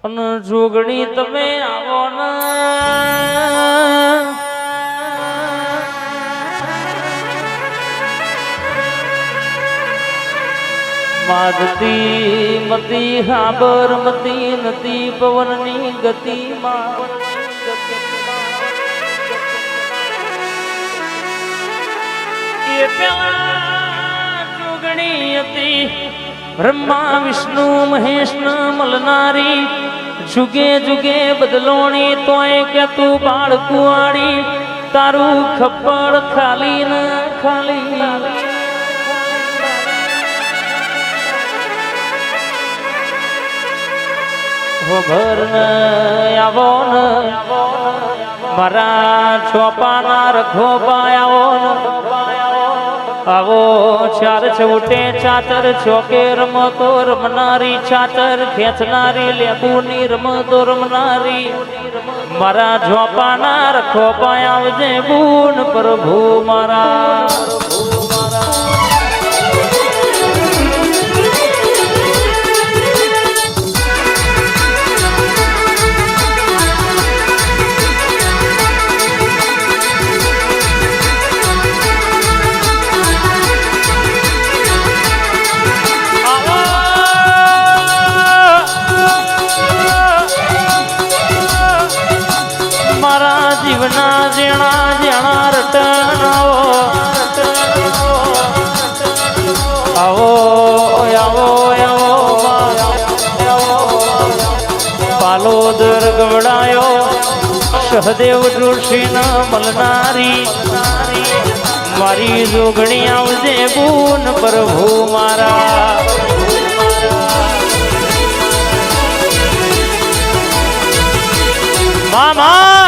અને જોગણી તમે આવો ને માગતી મતી હાબર મતી નતી પવનની ગતિમાં એ પેલા જોગણી હતી બ્રહ્મા વિષ્ણુ મહેશ મળનારી જુગે જુગે બદલોણી તોય કે તું બાળ કુવાડી તારું ખપ્પડ ખાલી ન ખાલી ભર ન આવો ન મારા છોપાના રખો આવો ન આવો ચાર છોટે ચાતર ચોકે રમતો રમનારી ચાતર ખેંચનારી લેબુની રમતો રમનારી મારા ઝોપાના રખો પાય આવજે બૂન પ્રભુ મારા જીવના જેણા જેણા રટન આવો આવો આવો પાલોદર ગવડાયો સહદેવ ઋષિના મળનારી મારી જોગણી આવજે બૂન પ્રભુ મારા મામા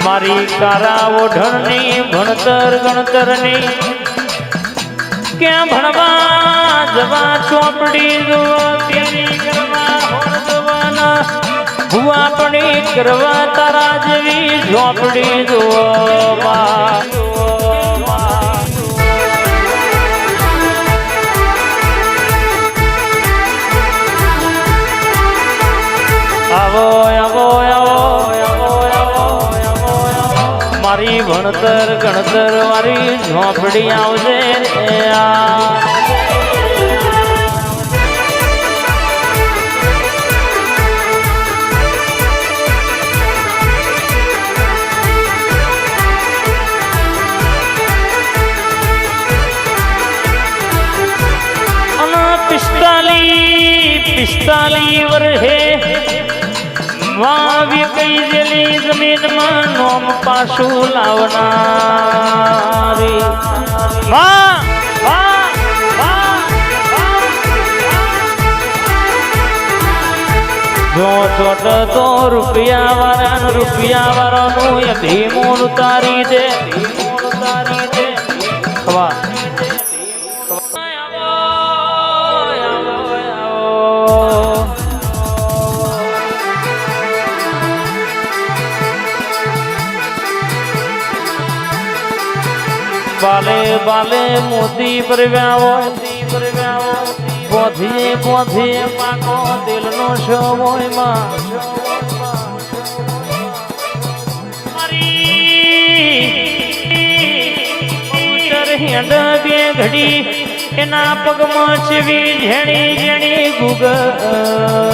મારી કારા ઓઢણની ભણતર ગણતરની ક્યાં ભણવા જવા ચોપડી જોવા તેની કરવા હોડવાના ભુવા પડી કરવા તારા જેવી ઝોપડી જોવા આવો આવો આવો મારી ભણતર ગણતર મારી ઝોપડી આવજે પિસ્તાલી વર્ષે વાવી કઈ જેલી જમીનમાં નોમ પાછું લાવનારી જો ચોટ તો રૂપિયા વાળાનું ધીમું ઉતારી દે ખવા બાલે બાલે મોતી પરવ્યાવો પોધીએ પોધીએ પાકો દિલનો શોમોયમાં હેંડ બે ઘડી એના પગમાં ચવી ઝેણી ઝેણી ગુગરમાં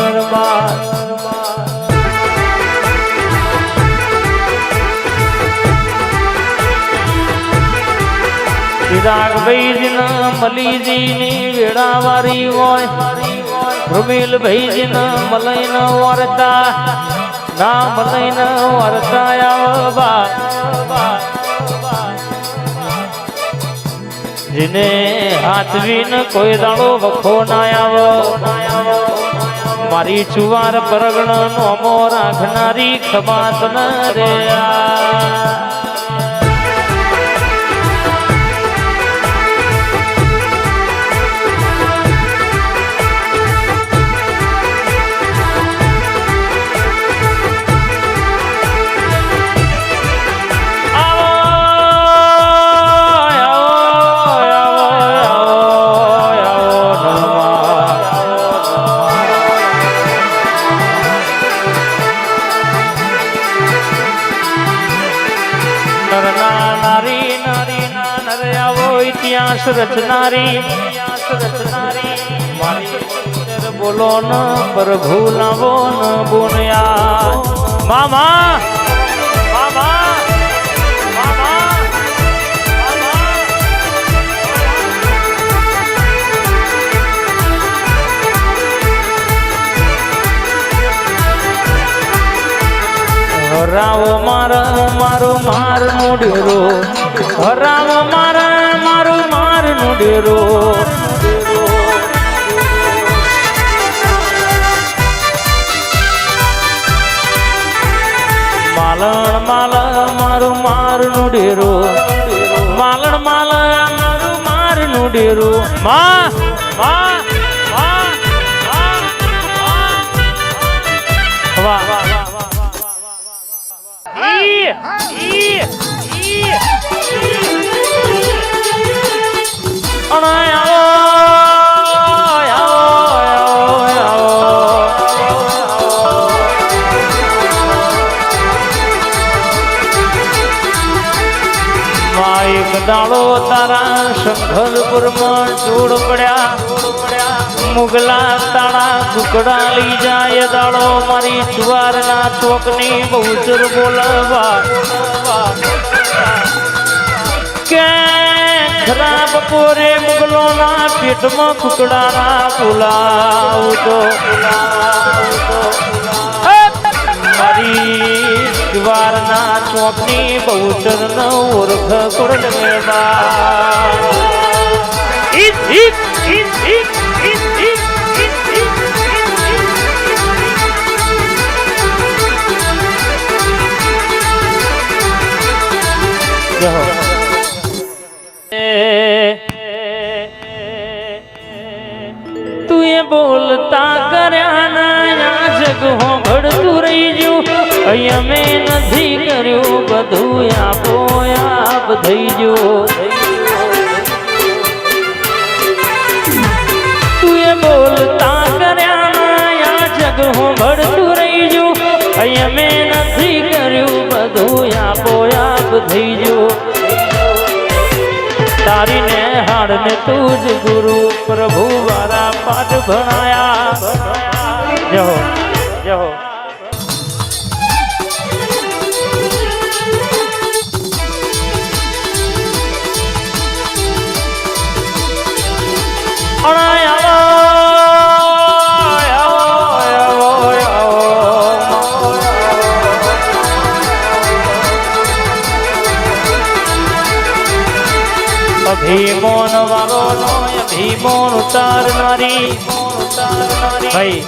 રાગભાઈજીના મલીજીની વેળાવારી હોય રૂબીલભાઈજીના મલઈને વરતા ના મલઈને વરતા આવવા જેને હાથવીને કોઈ દાડો વખો ના આવો મારી ચુવાર પરગણ નોમો રાખનારી ખમાત ન રે ઇતિહાસ રચનારી મારી બોલો ન પ્રભુ લાવો ન બોન્યા મામા મામા હરાવો મારો માર નો ડેરો હરાવો મારો માર નો ડેરો માલણ મારો માર નો ડેરો માલણ મારો માર નો ડેરો વાહ દાડો તારા શંખરપુરમાં જોડ પડ્યા મુગલા તાળા કુકડા લઈ જાય દાડો મારી ચુવારના ચોકની બહુચર બોલવા કે ખરાબ પોરે મુગલોના પેટમાં કુકડાના બોલાવતો મારી ચુવારના ચોકની બહુચર ન ઓળખ કોડ તું એ બોલતા કર્યા ના જગ હો ઘડતું રહી ગયું અહીંયા મેં નથી કર્યું બધું આપો આપ થઈ ગયું તું એ બોલતા કર્યા ના જગ હો ઘડતું રહી ગયું અહીંયા મેં નથી કર્યું બધું આપો આપ થઈ ગયું તારી ને હાડ ને તું જ ગુરુ પ્રભુ વારા પાઠ ભણાયા જય હો જય હો અભિમોન વાળો નો અભિમોન ઉતારનારી ભાઈ